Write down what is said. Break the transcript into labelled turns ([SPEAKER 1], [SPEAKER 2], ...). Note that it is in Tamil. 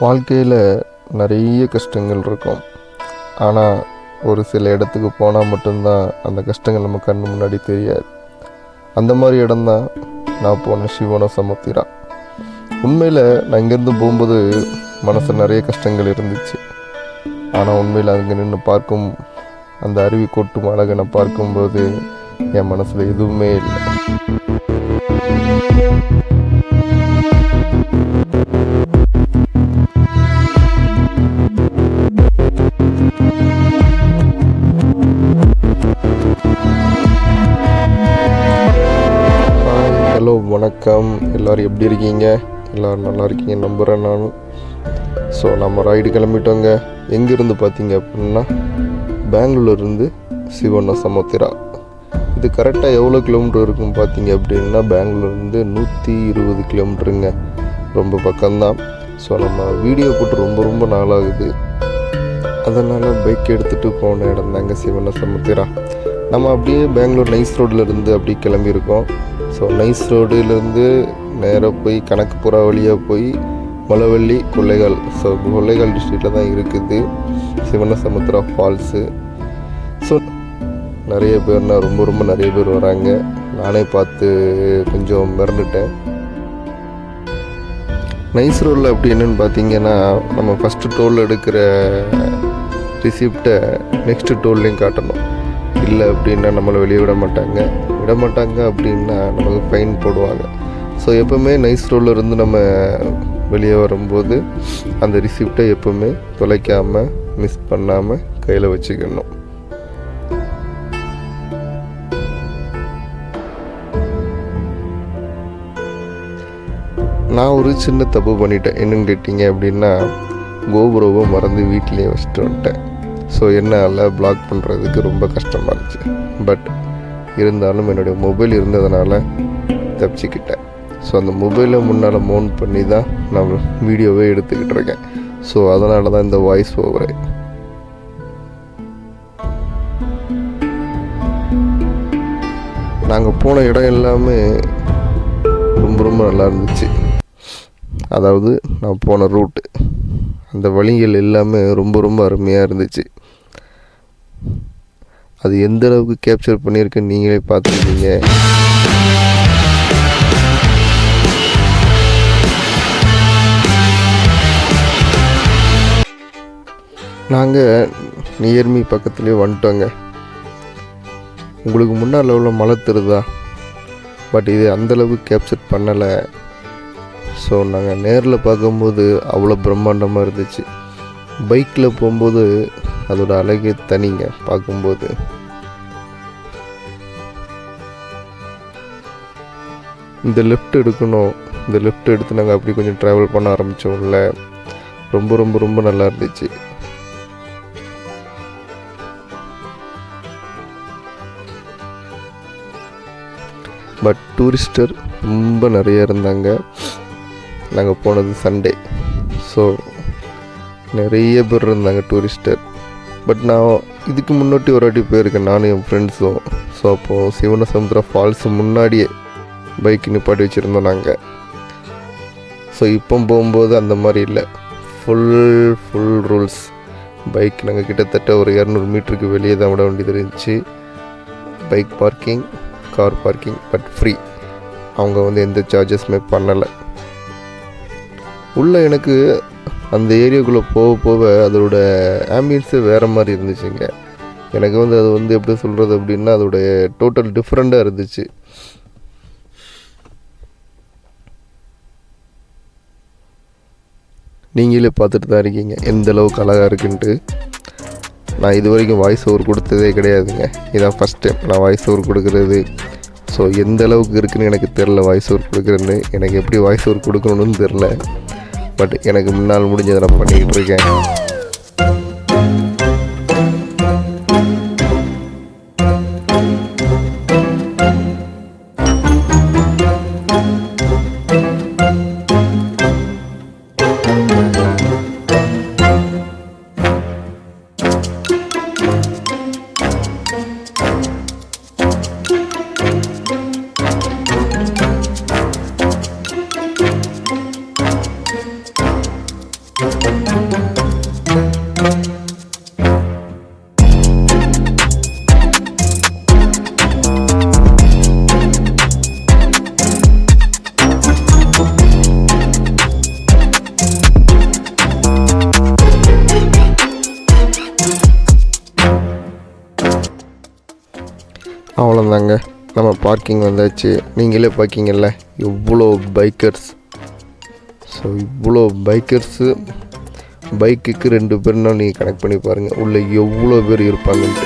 [SPEAKER 1] வாழ்க்கையில் நிறைய கஷ்டங்கள் இருக்கும். ஆனால் ஒரு சில இடத்துக்கு போனால் மட்டும்தான் அந்த கஷ்டங்கள் நம்ம கண் முன்னாடி தெரியாது. அந்த மாதிரி இடம்தான் நான் போன சிவனசமுத்திரா. உண்மையில் நான் இங்கேருந்து போகும்போது மனசில் நிறைய கஷ்டங்கள் இருந்துச்சு. ஆனால் உண்மையில் அங்கே நின்று பார்க்கும் அந்த அருவி கொட்டும் அழகனை பார்க்கும்போது என் மனசில் எதுவுமே இல்லை. ஹலோ, வணக்கம். எல்லோரும் எப்படி இருக்கீங்க? எல்லோரும் நல்லா இருக்கீங்க நம்புகிறேன் நானும். ஸோ நம்ம ரைடு கிளம்பிட்டோங்க. எங்கேருந்து பார்த்தீங்க அப்படின்னா பெங்களூர்லேருந்து சிவனசமுத்திரா. இது கரெக்டாக எவ்வளோ கிலோமீட்டர் இருக்குன்னு பார்த்தீங்க அப்படின்னா பெங்களூர்லேருந்து 120 கிலோமீட்டருங்க. ரொம்ப பக்கம்தான். ஸோ நம்ம வீடியோ போட்டு ரொம்ப நாளாகுது. அதனால் பைக் எடுத்துகிட்டு போன இடம் தாங்க சிவனசமுத்திரா. நம்ம அப்படியே பெங்களூர் நைஸ் ரோட்லேருந்து அப்படியே கிளம்பியிருக்கோம். ஸோ நைஸ் ரோடுலேருந்து நேராக போய் கணக்குப்புறா வழியாக போய் மலவள்ளி கொள்ளைகால். ஸோ கொள்ளைகால் டிஸ்ட்ரிக்டில் தான் இருக்குது சிவனசமுத்திரா ஃபால்ஸு. ஸோ நிறைய பேர்னா ரொம்ப நிறைய பேர் வராங்க. நானே பார்த்து கொஞ்சம் மிரண்டுட்டேன். நைஸ் ரோடில் அப்படி என்னென்னு பார்த்தீங்கன்னா, நம்ம ஃபஸ்ட்டு டோல் எடுக்கிற ரிசிப்டை நெக்ஸ்ட்டு டோல்லையும் காட்டணும். இல்லை அப்படின்னா நம்மளை வெளியே விட மாட்டாங்க அப்படின்னா நமக்கு ஃபைன் போடுவாங்க. ஸோ எப்போவுமே நைஸ் ரோடில் இருந்து நம்ம வெளியே வரும்போது அந்த ரிசிப்டை எப்போவுமே தொலைக்காமல் மிஸ் பண்ணாமல் கையில் வச்சுக்கணும். நான் ஒரு சின்ன தப்பு பண்ணிட்டேன். என்னன்னு கேட்டிங்க அப்படின்னா, கோபுரோவை மறந்து வீட்டிலேயே வச்சுட்டு வந்துட்டேன். ஸோ என்னால் பிளாக் பண்ணுறதுக்கு ரொம்ப கஷ்டமாக இருந்துச்சு. பட் இருந்தாலும் என்னுடைய மொபைல் இருந்ததுனால தப்பிச்சுக்கிட்டேன். ஸோ அந்த மொபைலை முன்னால் மவுண்ட் பண்ணி தான் நான் வீடியோவே எடுத்துக்கிட்டு இருக்கேன். ஸோ அதனால தான் இந்த வாய்ஸ் ஓவரு. நாங்கள் போன இடம் எல்லாமே ரொம்ப நல்லா இருந்துச்சு. அதாவது நான் போன ரூட்டு, அந்த வழிகள் எல்லாமே ரொம்ப அருமையாக இருந்துச்சு. அது எந்த அளவுக்கு கேப்சர் பண்ணியிருக்குன்னு நீங்களே பார்த்துருக்கீங்க. நாங்கள் நியர்மி பக்கத்துலேயே வந்துட்டோங்க. உங்களுக்கு முன்னால் உள்ள மலை தெரியுதா? பட் இது அந்தளவுக்கு கேப்சர் பண்ணலை. ஸோ நாங்கள் நேரில் பார்க்கும்போது அவ்வளோ பிரம்மாண்டமாக இருந்துச்சு. பைக்கில் போகும்போது அதோட அழகே தனிங்க. பார்க்கும்போது இந்த லெஃப்ட் எடுக்கணும். இந்த லெஃப்ட் எடுத்து நாங்கள் அப்படி கொஞ்சம் ட்ராவல் பண்ண ஆரம்பித்தோம்ல, ரொம்ப நல்லா இருந்துச்சு. பட் டூரிஸ்டர் ரொம்ப நிறைய இருந்தாங்க. நாங்கள் போனது சண்டே. ஸோ நிறைய பேர் இருந்தாங்க டூரிஸ்டர். பட் நான் இதுக்கு முன்னாடி ஒரு வாட்டி போயிருக்கேன், நானும் என் ஃப்ரெண்ட்ஸும். ஸோ அப்போது சிவனசமுத்திரா ஃபால்ஸு முன்னாடியே பைக் நிப்பாட்டி வச்சுருந்தோம் நாங்கள். ஸோ இப்போ போகும்போது அந்த மாதிரி இல்லை. Full rules. பைக் நாங்கள் கிட்டத்தட்ட ஒரு 200 மீட்டருக்கு வெளியே தான் விட வேண்டியது இருந்துச்சு. Bike parking, car parking, but free. அவங்க எந்த சார்ஜஸுமே பண்ணலை. உள்ளே எனக்கு அந்த ஏரியாக்குள்ளே போக அதோட ஆம்பியன்ஸே வேறு மாதிரி இருந்துச்சுங்க. எனக்கு அது எப்படி சொல்கிறது அப்படின்னா, அதோடைய டோட்டல் டிஃப்ரெண்ட்டாக இருந்துச்சு. நீங்களே பார்த்துட்டு தான் இருக்கீங்க எந்த அளவுக்கு அழகாக இருக்குன்ட்டு. நான் இது வரைக்கும் வாய்ஸ் ஓவர் கொடுத்ததே கிடையாதுங்க. இதான் ஃபஸ்ட் டைம் நான் வாய்ஸ் ஓவர் கொடுக்குறது. ஸோ எந்த அளவுக்கு இருக்குதுன்னு எனக்கு தெரில. வாய்ஸ் ஓவர் கொடுக்குறேன்னு எனக்கு எப்படி வாய்ஸ் ஓவர் கொடுக்கணுன்னு தெரில. பட் எனக்கு முன்னால் முடிஞ்சதை நான் பண்ணிக்கிட்டு இருக்கேன். அவ்வளோதாங்க, நம்ம பார்க்கிங் வந்தாச்சு. நீங்களே பார்க்கிங்கல்ல எவ்வளோ பைக்கர்ஸ். ஸோ இவ்வளோ பைக்கர்ஸு, பைக்குக்கு 2 பேர்னா நீங்கள் கனெக்ட் பண்ணி பாருங்கள் உள்ளே எவ்வளோ பேர் இருப்பாங்கன்ட்டு.